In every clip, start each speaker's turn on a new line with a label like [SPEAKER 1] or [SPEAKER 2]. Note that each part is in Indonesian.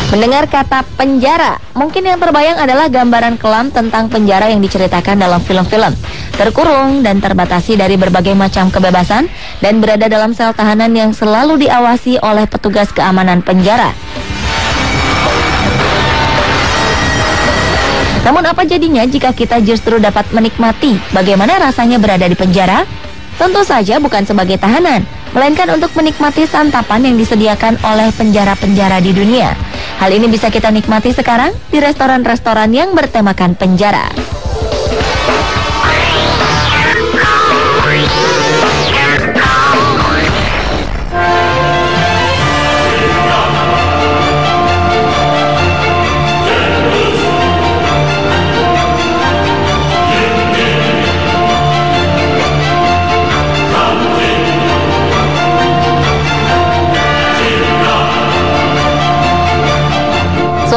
[SPEAKER 1] Mendengar kata penjara, mungkin yang terbayang adalah gambaran kelam tentang penjara yang diceritakan dalam film-film. Terkurung dan terbatasi dari berbagai macam kebebasan dan berada dalam sel tahanan yang selalu diawasi oleh petugas keamanan penjara. Namun apa jadinya jika kita justru dapat menikmati bagaimana rasanya berada di penjara? Tentu saja bukan sebagai tahanan, melainkan untuk menikmati santapan yang disediakan oleh penjara-penjara di dunia. Hal ini bisa kita nikmati sekarang di restoran-restoran yang bertemakan penjara.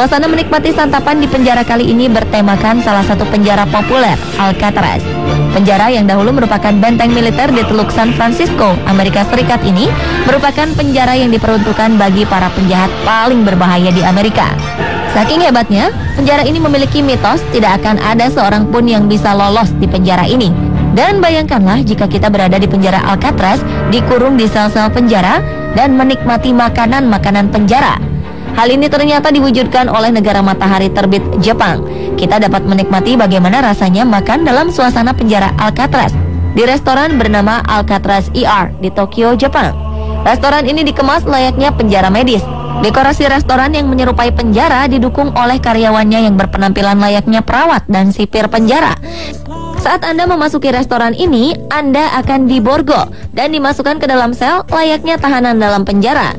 [SPEAKER 1] Suasana menikmati santapan di penjara kali ini bertemakan salah satu penjara populer, Alcatraz. Penjara yang dahulu merupakan benteng militer di Teluk San Francisco, Amerika Serikat ini merupakan penjara yang diperuntukkan bagi para penjahat paling berbahaya di Amerika. Saking hebatnya, penjara ini memiliki mitos tidak akan ada seorang pun yang bisa lolos di penjara ini. Dan bayangkanlah jika kita berada di penjara Alcatraz, dikurung di sel-sel penjara dan menikmati makanan-makanan penjara. Hal ini ternyata diwujudkan oleh negara matahari terbit Jepang. Kita dapat menikmati bagaimana rasanya makan dalam suasana penjara Alcatraz di restoran bernama Alcatraz ER di Tokyo, Jepang. Restoran ini dikemas layaknya penjara medis. Dekorasi restoran yang menyerupai penjara didukung oleh karyawannya yang berpenampilan layaknya perawat dan sipir penjara. Saat Anda memasuki restoran ini, Anda akan diborgol dan dimasukkan ke dalam sel layaknya tahanan dalam penjara.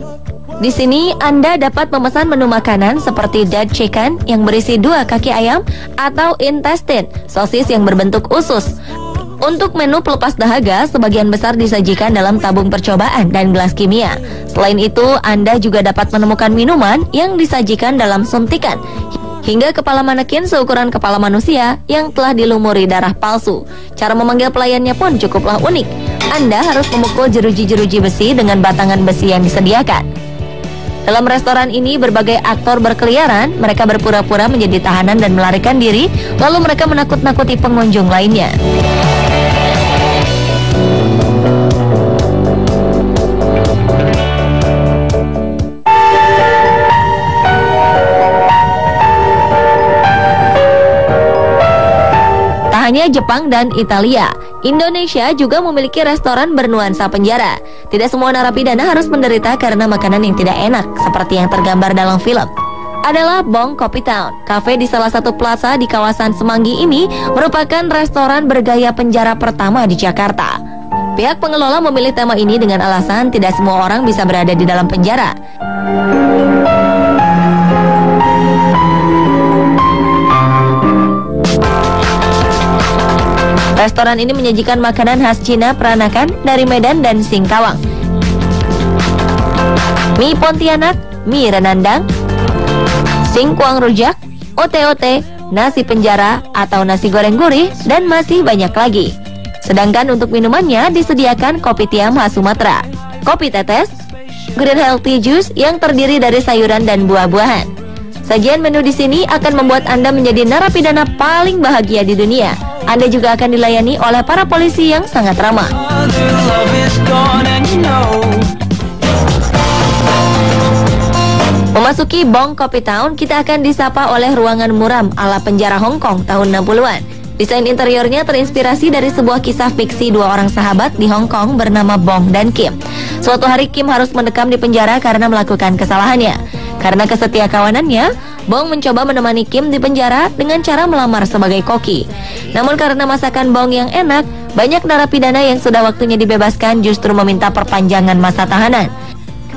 [SPEAKER 1] Di sini Anda dapat memesan menu makanan seperti dead chicken yang berisi 2 kaki ayam atau intestine, sosis yang berbentuk usus. Untuk menu pelepas dahaga, sebagian besar disajikan dalam tabung percobaan dan gelas kimia. Selain itu, Anda juga dapat menemukan minuman yang disajikan dalam suntikan, hingga kepala manekin seukuran kepala manusia yang telah dilumuri darah palsu. Cara memanggil pelayannya pun cukuplah unik. Anda harus memukul jeruji-jeruji besi dengan batangan besi yang disediakan. Dalam restoran ini, berbagai aktor berkeliaran. Mereka berpura-pura menjadi tahanan dan melarikan diri, lalu mereka menakut-nakuti pengunjung lainnya. Tak hanya Jepang dan Italia, Indonesia juga memiliki restoran bernuansa penjara. Tidak semua narapidana harus menderita karena makanan yang tidak enak, seperti yang tergambar dalam film. Adalah Bong Coffee Town. Cafe di salah satu plaza di kawasan Semanggi ini merupakan restoran bergaya penjara pertama di Jakarta. Pihak pengelola memilih tema ini dengan alasan tidak semua orang bisa berada di dalam penjara. Restoran ini menyajikan makanan khas Cina Peranakan dari Medan dan Singkawang. Mie Pontianak, mie renandang, singkwang rujak, ote-ote, nasi penjara atau nasi goreng gurih, dan masih banyak lagi. Sedangkan untuk minumannya disediakan kopi tiam khas Sumatera, kopi tetes, green healthy juice yang terdiri dari sayuran dan buah-buahan. Sajian menu di sini akan membuat Anda menjadi narapidana paling bahagia di dunia. Anda juga akan dilayani oleh para polisi yang sangat ramah. Memasuki Bong Coffee Town, kita akan disapa oleh ruangan muram ala penjara Hong Kong tahun 60-an. Desain interiornya terinspirasi dari sebuah kisah fiksi 2 orang sahabat di Hong Kong bernama Bong dan Kim. Suatu hari Kim harus mendekam di penjara karena melakukan kesalahannya. Karena kesetia kawanannya, Bong mencoba menemani Kim di penjara dengan cara melamar sebagai koki. Namun karena masakan Bong yang enak, banyak narapidana yang sudah waktunya dibebaskan justru meminta perpanjangan masa tahanan.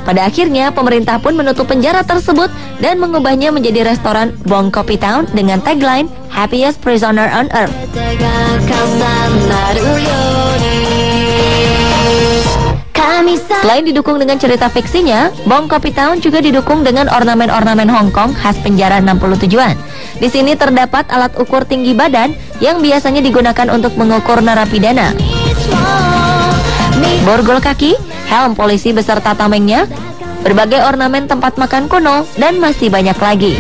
[SPEAKER 1] Pada akhirnya, pemerintah pun menutup penjara tersebut dan mengubahnya menjadi restoran Bong Coffee Town dengan tagline Happiest Prisoner on Earth. Selain didukung dengan cerita fiksinya, Bong Coffee Town juga didukung dengan ornamen-ornamen Hong Kong khas penjara 67-an. Di sini terdapat alat ukur tinggi badan yang biasanya digunakan untuk mengukur narapidana. Borgol kaki, helm polisi beserta tamengnya, berbagai ornamen tempat makan kuno, dan masih banyak lagi.